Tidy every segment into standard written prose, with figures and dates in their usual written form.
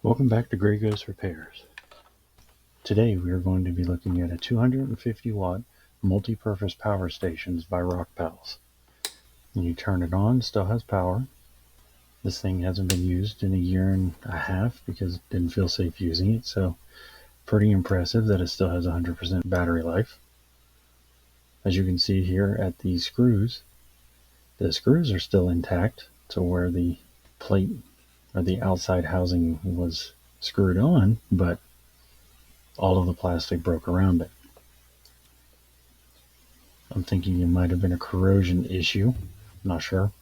Welcome back to Grey Ghost Repairs. Today we are going to be looking at a 250 watt multi-purpose power stations by Rockpals. When you turn it on, it still has power. This thing hasn't been used in a year and a half because it didn't feel safe using it, so pretty impressive that it still has 100% battery life. As you can see here at the screws are still intact to where the plate or the outside housing was screwed on, but all of the plastic broke around it. I'm thinking it might have been a corrosion issue. Not sure.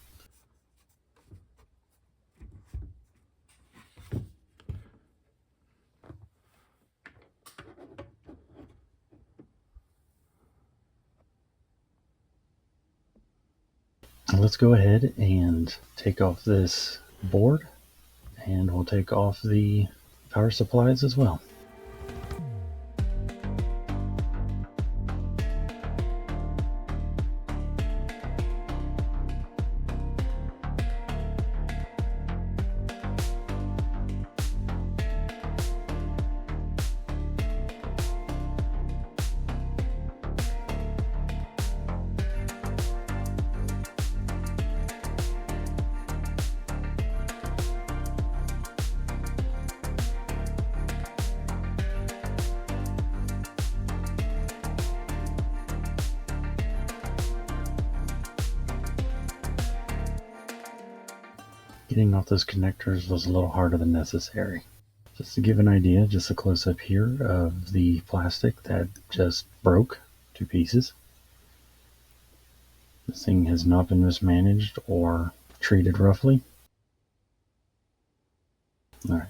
Let's go ahead and take off this board, and we'll take off the power supplies as well. Getting off those connectors was a little harder than necessary. Just to give an idea, just a close-up here of the plastic that just broke to pieces. This thing has not been mismanaged or treated roughly. All right.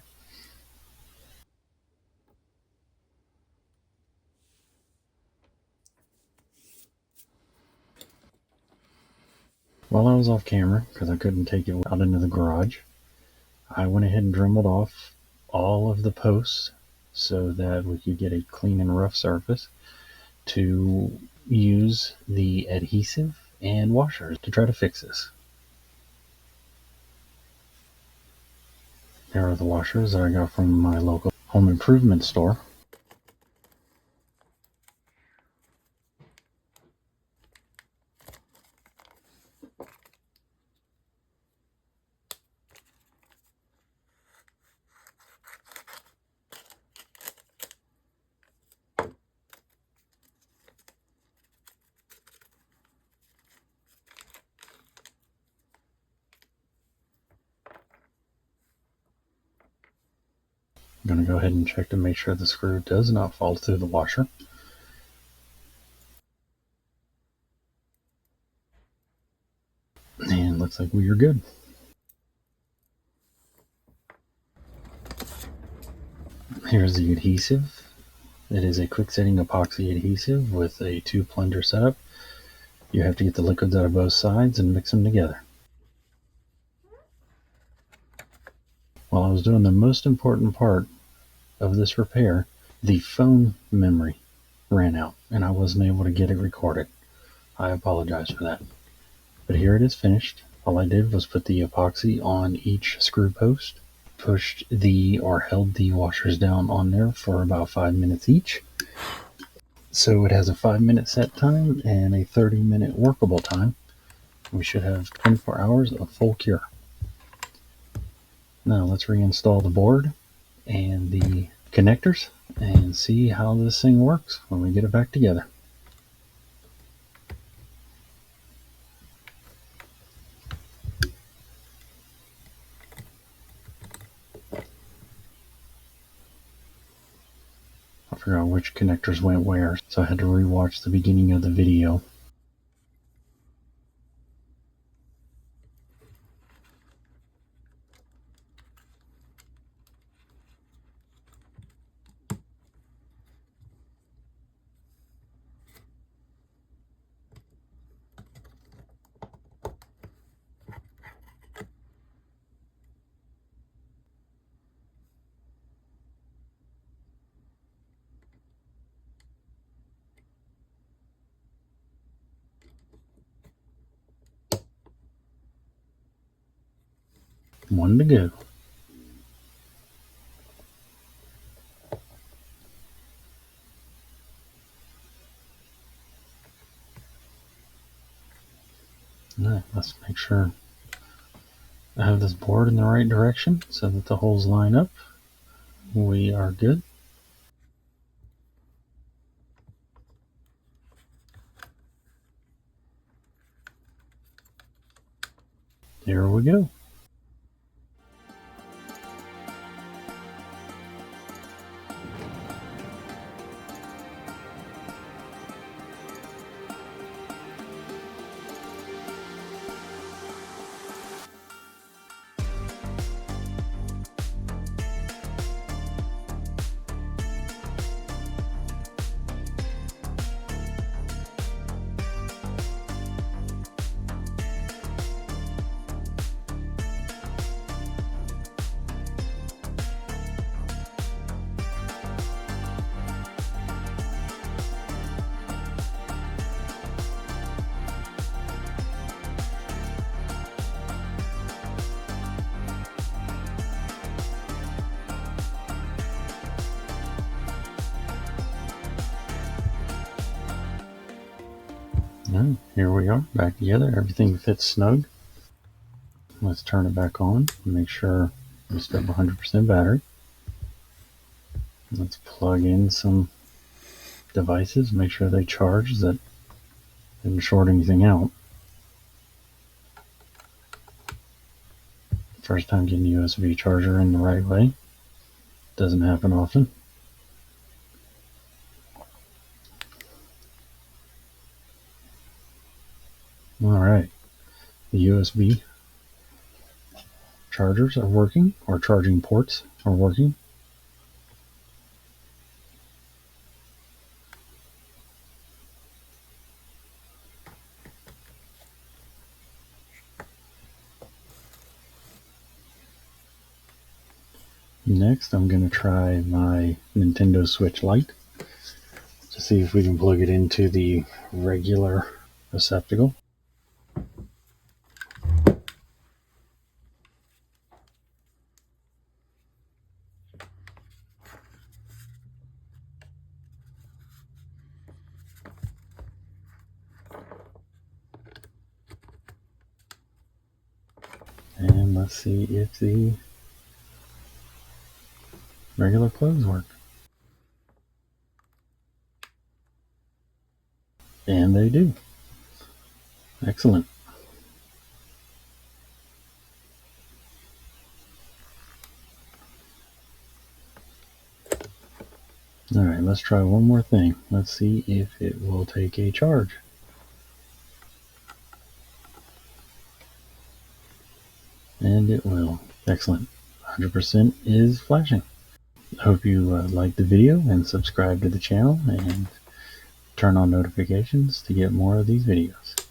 While I was off camera, because I couldn't take it out into the garage, I went ahead and dremeled off all of the posts so that we could get a clean and rough surface to use the adhesive and washers to try to fix this. There are the washers that I got from my local home improvement store. I'm going to go ahead and check to make sure the screw does not fall through the washer. And looks like we are good. Here's the adhesive. It is a quick setting epoxy adhesive with a 2-plunger setup. You have to get the liquids out of both sides and mix them together. While I was doing the most important part of this repair, the phone memory ran out and I wasn't able to get it recorded. I apologize for that. But here it is finished. All I did was put the epoxy on each screw post, pushed or held the washers down on there for about 5 minutes each. So it has a 5-minute set time and a 30-minute workable time. We should have 24 hours of full cure. Now let's reinstall the board and the connectors and see how this thing works when we get it back together. I forgot which connectors went where, so I had to rewatch the beginning of the video. One to go. Alright, let's make sure I have this board in the right direction so that the holes line up. We are good. Here we go. And here we are, back together. Everything fits snug. Let's turn it back on and make sure we still have 100% battery. Let's plug in some devices, make sure they charge, that didn't short anything out. First time getting a USB charger in the right way. Doesn't happen often. Alright, the USB chargers are working, or charging ports are working. Next, I'm going to try my Nintendo Switch Lite to see if we can plug it into the regular receptacle. And let's see if the regular plugs work. And they do. Excellent. Alright, let's try one more thing. Let's see if it will take a charge. And it will. Excellent. 100% is flashing. I hope you liked the video and subscribe to the channel and turn on notifications to get more of these videos.